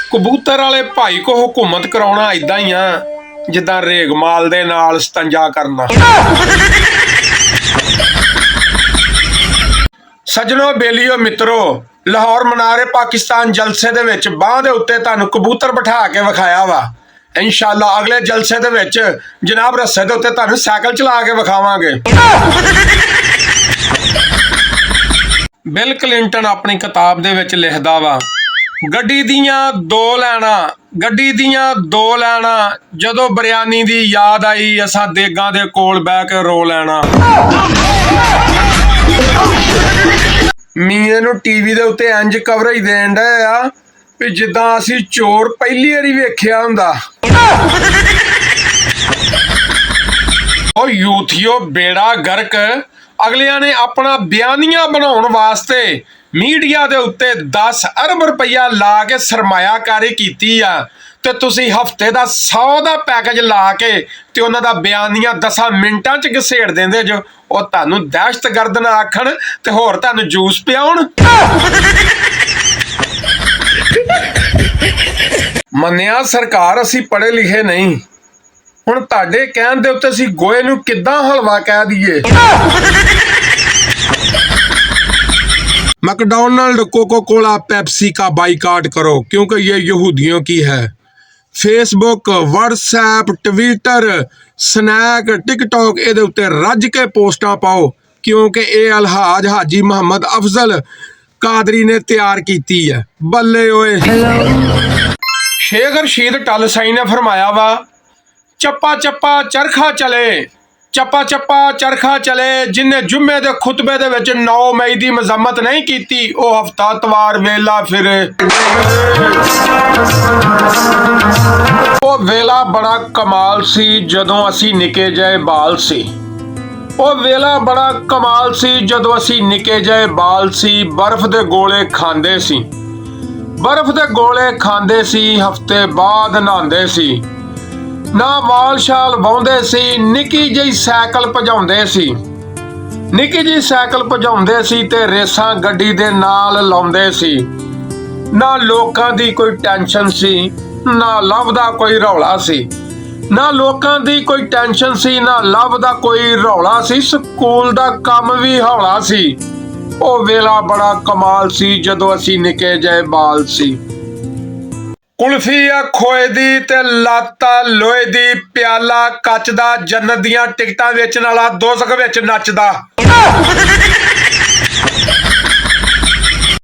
कबूतर वाले भाई को हुकूमत कराउणा इदां ही आ जिद्दां रेगमाल दे नाल सतंजा करना। सजनों बेलियो मित्रो, लाहौर मनारे पाकिस्तान जलसे दे विच बांह दे उत्ते तुहानूं कबूतर बिठा के विखाया वा। इंशाअल्लाह अगले जलसे दे विच जनाब रस्से दे उत्ते तुहानूं साइकिल चला के विखावांगे। बिल क्लिंटन अपनी किताब दे विच लिखदा वा, गड्डी दियां दो लैना जदों बिरयानी दी याद आई असां देगां दे कोल बैठ के रो लैना। मीए नूं टीवी दे उत्ते इंज कवरेज देण डए आ भी जिद्दां असीं चोर पहली वारी वेखिआ हुंदा। ओ यूथियो बेड़ा गर्क, अगलियां ने अपना बयानिया बनाउण वास्ते मीडिया दे उत्ते 10 अरब रुपया ला के सरमायाकारी कीती आ ते तुसीं हफ्ते दा 100 दा पैकेज ला के ते उन्हां दा बयानिया 10 मिंटां च घसेड़ देंदे जो। ਉਹ ਤੁਹਾਨੂੰ ਦਹਿਸ਼ਤਗਰਦ ਨਾ ਆਖਣ ਤੇ ਹੋਰ ਤੁਹਾਨੂੰ ਜੂਸ ਪਿਆਉਣ। ਮੰਨਿਆ ਸਰਕਾਰ ਅਸੀਂ ਪੜ੍ਹੇ ਲਿਖੇ ਨਹੀਂ, ਹੁਣ ਤੁਹਾਡੇ ਕਹਿਣ ਦੇ ਉੱਤੇ ਅਸੀਂ ਗੋਏ ਨੂੰ ਕਿੱਦਾਂ ਹਲਵਾ ਕਹਿ ਦਈਏ। मैकडॉनल्ड, कोको कोला, पेप्सी का बाइकाट करो क्योंकि ये यहूदियों की है। फेसबुक, व्हाट्सएप, ट्विटर, स्नैक, टिकटॉक ਇਹਦੇ ਉੱਤੇ ਰੱਜ ਕੇ ਪੋਸਟਾਂ ਪਾਓ ਕਿਉਂਕਿ ਇਹ ਅਲਹਾਜ ਹਾਜੀ ਮੁਹੰਮਦ ਅਫਜ਼ਲ ਕਾਦਰੀ ਨੇ ਤਿਆਰ ਕੀਤੀ ਹੈ। ਬੱਲੇ ਓਏ। ਸ਼ੇਖ ਰਸ਼ੀਦ ਟੱਲ ਸਾਈ ਨੇ ਫਰਮਾਇਆ ਵਾ, ਚੱਪਾ ਚੱਪਾ ਚਰਖਾ ਚਲੇ, ਚੱਪਾ ਚੱਪਾ ਚਰਖਾ ਚਲੇ, ਜਿन्ने जुम्मे ਦੇ ਖੁਤਬੇ ਦੇ ਵਿੱਚ 9 ਮਈ ਦੀ ਮਜ਼ਮਤ ਨਹੀਂ ਕੀਤੀ ਉਹ ਹਫਤਾ ਤਵਾਰ ਵੇਲਾ ਫਿਰੇ। ਉਹ ਵੇਲਾ ਬੜਾ ਕਮਾਲ ਸੀ ਜਦੋਂ ਅਸੀਂ ਨਿੱਕੇ ਜਿਹੇ ਬਾਲ ਸੀ। ਉਹ ਵੇਲਾ ਬੜਾ ਕਮਾਲ ਸੀ ਜਦੋਂ ਅਸੀਂ ਨਿੱਕੇ ਜਿਹੇ ਬਾਲ ਸੀ। ਬਰਫ਼ ਦੇ ਗੋਲੇ ਖਾਂਦੇ ਸੀ, ਬਰਫ਼ ਦੇ ਗੋਲੇ ਖਾਂਦੇ ਸੀ, ਹਫ਼ਤੇ ਬਾਅਦ ਨਹਾਉਂਦੇ ਸੀ, ਨਾ ਵਾਲ ਸ਼ਾਲ ਵਾਉਂਦੇ ਸੀ, ਨਿੱਕੀ ਜਿਹੀ ਸਾਈਕਲ ਭਜਾਉਂਦੇ ਸੀ, ਨਿੱਕੀ ਜਿਹੀ ਸਾਈਕਲ ਭਜਾਉਂਦੇ ਸੀ ਤੇ ਰੇਸਾਂ ਗੱਡੀ ਦੇ ਨਾਲ ਲਾਉਂਦੇ ਸੀ। ਨਾ ਲੋਕਾਂ ਦੀ ਕੋਈ ਟੈਨਸ਼ਨ ਸੀ, ਨਾ ਲਵ ਦਾ ਕੋਈ ਰੌਲਾ ਸੀ, ਨਾ ਲੋਕਾਂ ਦੀ ਕੋਈ ਟੈਨਸ਼ਨ ਸੀ, ਨਾ ਲਵ ਦਾ ਕੋਈ ਰੌਲਾ ਸੀ। ਸਕੂਲ ਦਾ ਕੰਮ ਵੀ ਹੌਲਾ ਸੀ। ਉਹ ਵੇਲਾ ਬੜਾ ਕਮਾਲ ਸੀ ਜਦੋਂ ਅਸੀਂ ਨਿੱਕੇ ਜਿਹੇ ਬਾਲ ਸੀ। ਕੁਲਫੀ ਆ ਖੋਏ ਦੀ ਤੇ ਲਾਤਾ ਲੋਹੇ ਦੀ, ਪਿਆਲਾ ਕੱਚ ਦਾ, ਜੰਨਤ ਦੀਆਂ ਟਿਕਟਾਂ ਵੇਚਣ ਵਾਲਾ ਦੋਜ਼ਖ ਵਿੱਚ ਨੱਚਦਾ।